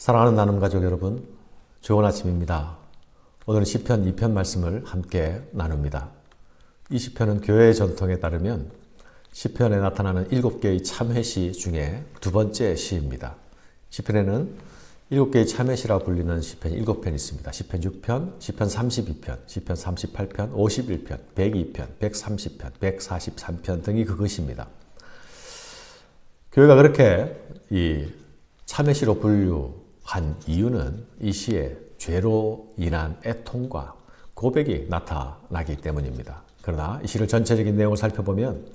사랑하는 나눔 가족 여러분, 좋은 아침입니다. 오늘은 시편 2편 말씀을 함께 나눕니다. 이 시편은 교회의 전통에 따르면 시편에 나타나는 7개의 참회시 중에 두 번째 시입니다. 시편에는 7개의 참회시라 불리는 시편 7편이 있습니다. 시편 6편, 시편 32편, 시편 38편, 51편, 102편, 130편, 143편 등이 그것입니다. 교회가 그렇게 이 참회시로 분류한 이유는 이 시에 죄로 인한 애통과 고백이 나타나기 때문입니다. 그러나 이 시를 전체적인 내용을 살펴보면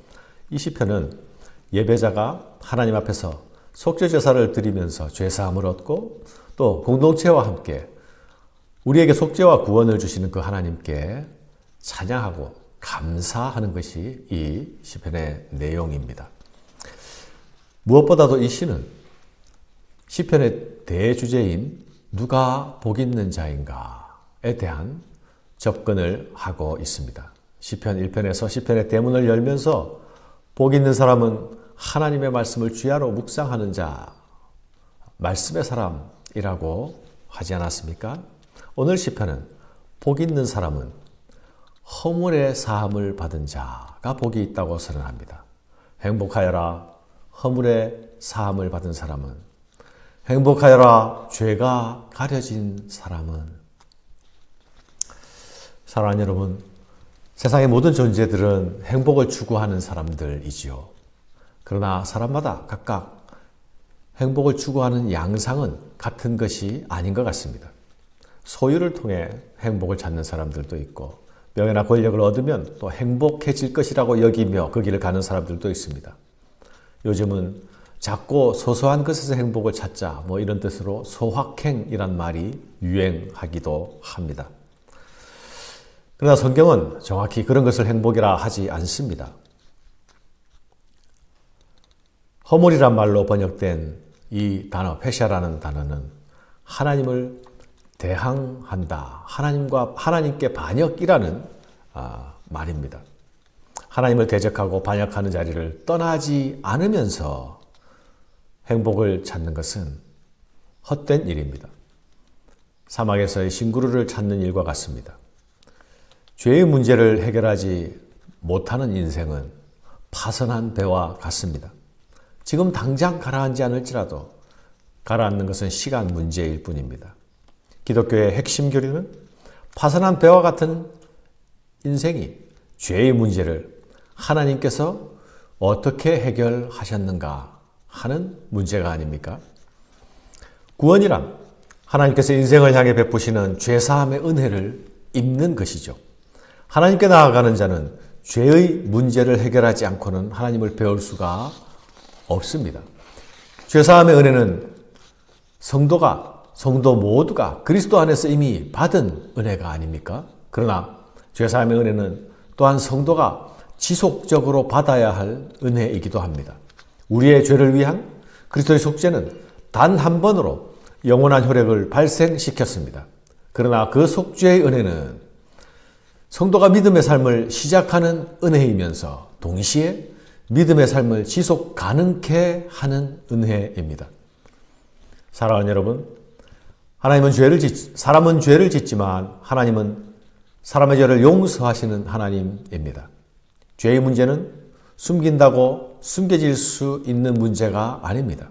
이 시편은 예배자가 하나님 앞에서 속죄제사를 드리면서 죄사함을 얻고 또 공동체와 함께 우리에게 속죄와 구원을 주시는 그 하나님께 찬양하고 감사하는 것이 이 시편의 내용입니다. 무엇보다도 이 시는 시편의 대주제인 누가 복 있는 자인가에 대한 접근을 하고 있습니다. 시편 1편에서 시편의 대문을 열면서 복 있는 사람은 하나님의 말씀을 주야로 묵상하는 자, 말씀의 사람이라고 하지 않았습니까? 오늘 시편은 복 있는 사람은 허물의 사함을 받은 자가 복이 있다고 선언합니다. 행복하여라, 허물의 사함을 받은 사람은. 행복하여라, 죄가 가려진 사람은. 사랑하는 여러분, 세상의 모든 존재들은 행복을 추구하는 사람들이지요. 그러나 사람마다 각각 행복을 추구하는 양상은 같은 것이 아닌 것 같습니다. 소유를 통해 행복을 찾는 사람들도 있고, 명예나 권력을 얻으면 또 행복해질 것이라고 여기며 그 길을 가는 사람들도 있습니다. 요즘은 작고 소소한 것에서 행복을 찾자, 이런 뜻으로 소확행이란 말이 유행하기도 합니다. 그러나 성경은 정확히 그런 것을 행복이라 하지 않습니다. 허물이란 말로 번역된 이 단어, 페샤라는 단어는 하나님을 대항한다, 하나님께 반역이라는 말입니다. 하나님을 대적하고 반역하는 자리를 떠나지 않으면서 행복을 찾는 것은 헛된 일입니다. 사막에서의 싱그루를 찾는 일과 같습니다. 죄의 문제를 해결하지 못하는 인생은 파선한 배와 같습니다. 지금 당장 가라앉지 않을지라도 가라앉는 것은 시간 문제일 뿐입니다. 기독교의 핵심 교리는 파선한 배와 같은 인생이 죄의 문제를 하나님께서 어떻게 해결하셨는가 하는 문제가 아닙니까? 구원이란 하나님께서 인생을 향해 베푸시는 죄사함의 은혜를 입는 것이죠. 하나님께 나아가는 자는 죄의 문제를 해결하지 않고는 하나님을 배울 수가 없습니다. 죄사함의 은혜는 성도 모두가 그리스도 안에서 이미 받은 은혜가 아닙니까? 그러나 죄사함의 은혜는 또한 성도가 지속적으로 받아야 할 은혜이기도 합니다. 우리의 죄를 위한 그리스도의 속죄는 단 한 번으로 영원한 효력을 발생시켰습니다. 그러나 그 속죄의 은혜는 성도가 믿음의 삶을 시작하는 은혜이면서 동시에 믿음의 삶을 지속 가능케 하는 은혜입니다. 사랑하는 여러분, 사람은 죄를 짓지만 하나님은 사람의 죄를 용서하시는 하나님입니다. 죄의 문제는 숨긴다고 숨겨질 수 있는 문제가 아닙니다.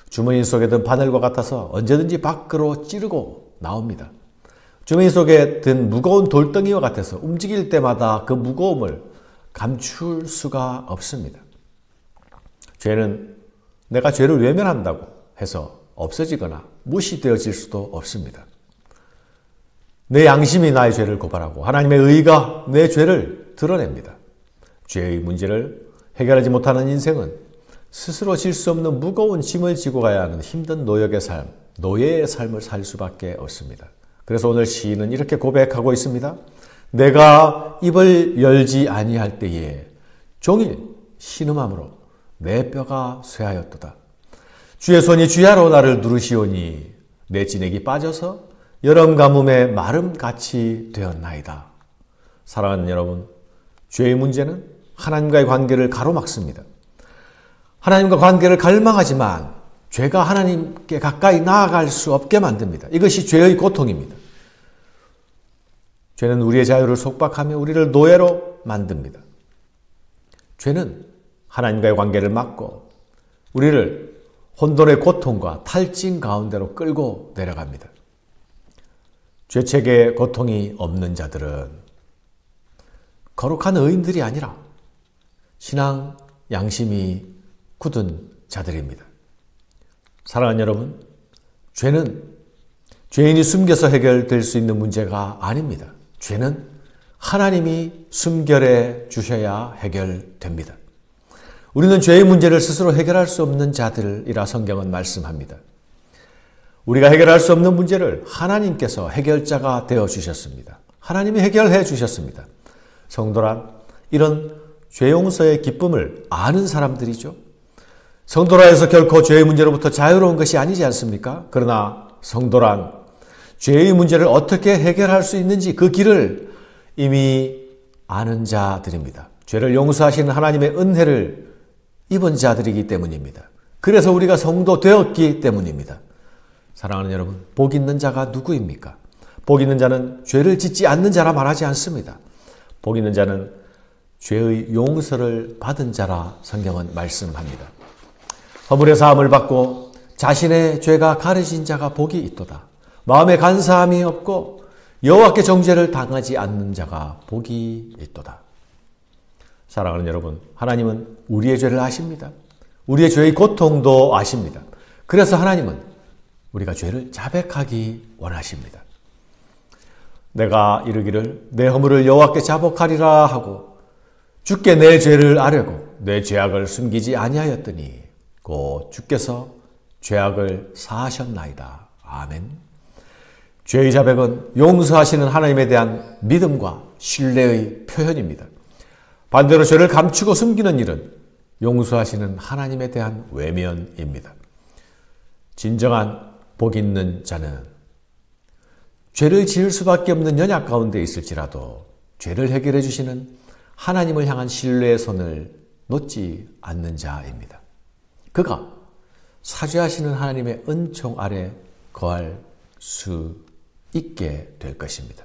주머니 속에 든 바늘과 같아서 언제든지 밖으로 찌르고 나옵니다. 주머니 속에 든 무거운 돌덩이와 같아서 움직일 때마다 그 무거움을 감출 수가 없습니다. 죄는 내가 죄를 외면한다고 해서 없어지거나 무시되어질 수도 없습니다. 내 양심이 나의 죄를 고발하고 하나님의 의가 내 죄를 드러냅니다. 죄의 문제를 해결하지 못하는 인생은 스스로 질 수 없는 무거운 짐을 지고 가야 하는 힘든 노예의 삶을 살 수밖에 없습니다. 그래서 오늘 시인은 이렇게 고백하고 있습니다. 내가 입을 열지 아니할 때에 종일 신음함으로 내 뼈가 쇠하였도다. 주의 손이 주야로 나를 누르시오니 내 진액이 빠져서 여름 가뭄에 마름같이 되었나이다. 사랑하는 여러분, 죄의 문제는 하나님과의 관계를 가로막습니다. 하나님과 관계를 갈망하지만 죄가 하나님께 가까이 나아갈 수 없게 만듭니다. 이것이 죄의 고통입니다. 죄는 우리의 자유를 속박하며 우리를 노예로 만듭니다. 죄는 하나님과의 관계를 막고 우리를 혼돈의 고통과 탈진 가운데로 끌고 내려갑니다. 죄책의 고통이 없는 자들은 거룩한 의인들이 아니라 신앙 양심이 굳은 자들입니다. 사랑하는 여러분, 죄는 죄인이 숨겨서 해결될 수 있는 문제가 아닙니다. 죄는 하나님이 순결해 주셔야 해결됩니다. 우리는 죄의 문제를 스스로 해결할 수 없는 자들이라 성경은 말씀합니다. 우리가 해결할 수 없는 문제를 하나님께서 해결자가 되어 주셨습니다. 하나님이 해결해 주셨습니다. 성도란 이런 죄 용서의 기쁨을 아는 사람들이죠. 성도라 해서 결코 죄의 문제로부터 자유로운 것이 아니지 않습니까? 그러나 성도란 죄의 문제를 어떻게 해결할 수 있는지 그 길을 이미 아는 자들입니다. 죄를 용서하시는 하나님의 은혜를 입은 자들이기 때문입니다. 그래서 우리가 성도 되었기 때문입니다. 사랑하는 여러분, 복 있는 자가 누구입니까? 복 있는 자는 죄를 짓지 않는 자라 말하지 않습니다. 복 있는 자는 죄의 용서를 받은 자라 성경은 말씀합니다. 허물의 사함을 받고 자신의 죄가 가려진 자가 복이 있도다. 마음에 간사함이 없고 여호와께 정죄를 당하지 않는 자가 복이 있도다. 사랑하는 여러분, 하나님은 우리의 죄를 아십니다. 우리의 죄의 고통도 아십니다. 그래서 하나님은 우리가 죄를 자백하기 원하십니다. 내가 이르기를 내 허물을 여호와께 자복하리라 하고 주께 내 죄를 아뢰고 내 죄악을 숨기지 아니하였더니 곧 주께서 죄악을 사하셨나이다. 아멘. 죄의 자백은 용서하시는 하나님에 대한 믿음과 신뢰의 표현입니다. 반대로 죄를 감추고 숨기는 일은 용서하시는 하나님에 대한 외면입니다. 진정한 복 있는 자는 죄를 지을 수밖에 없는 연약 가운데 있을지라도 죄를 해결해 주시는 하나님을 향한 신뢰의 손을 놓지 않는 자입니다. 그가 사죄하시는 하나님의 은총 아래 거할 수 있게 될 것입니다.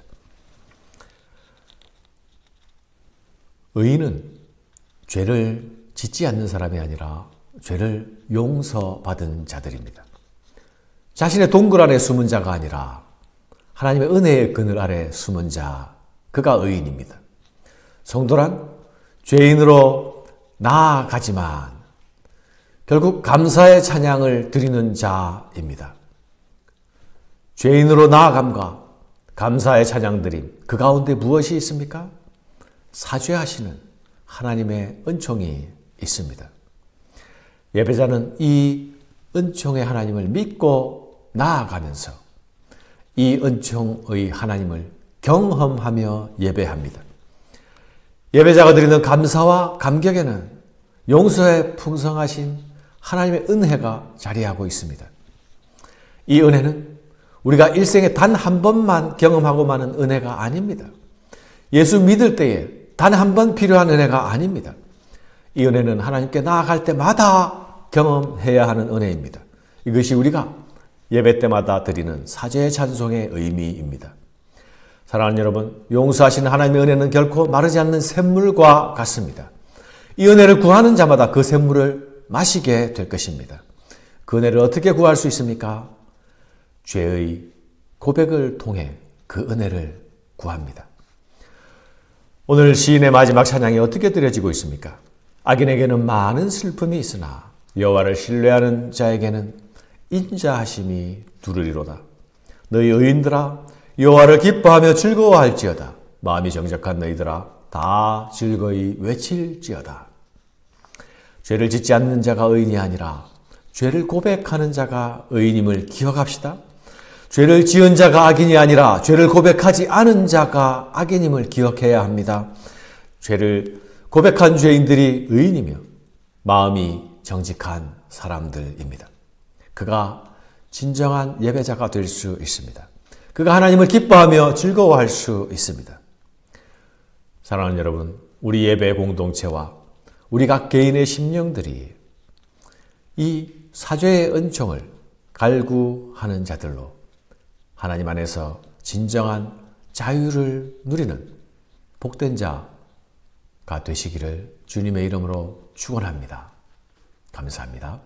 의인은 죄를 짓지 않는 사람이 아니라 죄를 용서받은 자들입니다. 자신의 동굴 안에 숨은 자가 아니라 하나님의 은혜의 그늘 아래 숨은 자, 그가 의인입니다. 성도란 죄인으로 나아가지만 결국 감사의 찬양을 드리는 자입니다. 죄인으로 나아감과 감사의 찬양 드림, 그 가운데 무엇이 있습니까? 사죄하시는 하나님의 은총이 있습니다. 예배자는 이 은총의 하나님을 믿고 나아가면서 이 은총의 하나님을 경험하며 예배합니다. 예배자가 드리는 감사와 감격에는 용서에 풍성하신 하나님의 은혜가 자리하고 있습니다. 이 은혜는 우리가 일생에 단 한 번만 경험하고 마는 은혜가 아닙니다. 예수 믿을 때에 단 한 번 필요한 은혜가 아닙니다. 이 은혜는 하나님께 나아갈 때마다 경험해야 하는 은혜입니다. 이것이 우리가 예배 때마다 드리는 사죄의 찬송의 의미입니다. 사랑하는 여러분, 용서하시는 하나님의 은혜는 결코 마르지 않는 샘물과 같습니다. 이 은혜를 구하는 자마다 그 샘물을 마시게 될 것입니다. 그 은혜를 어떻게 구할 수 있습니까? 죄의 고백을 통해 그 은혜를 구합니다. 오늘 시인의 마지막 찬양이 어떻게 드려지고 있습니까? 악인에게는 많은 슬픔이 있으나 여호와를 신뢰하는 자에게는 인자하심이 두르리로다. 너희 의인들아 여호와를 기뻐하며 즐거워할지어다. 마음이 정직한 너희들아 다 즐거이 외칠지어다. 죄를 짓지 않는 자가 의인이 아니라 죄를 고백하는 자가 의인임을 기억합시다. 죄를 지은 자가 악인이 아니라 죄를 고백하지 않은 자가 악인임을 기억해야 합니다. 죄를 고백한 죄인들이 의인이며 마음이 정직한 사람들입니다. 그가 진정한 예배자가 될 수 있습니다. 그가 하나님을 기뻐하며 즐거워할 수 있습니다. 사랑하는 여러분, 우리 예배 공동체와 우리 각 개인의 심령들이 이 사죄의 은총을 갈구하는 자들로 하나님 안에서 진정한 자유를 누리는 복된 자가 되시기를 주님의 이름으로 축원합니다. 감사합니다.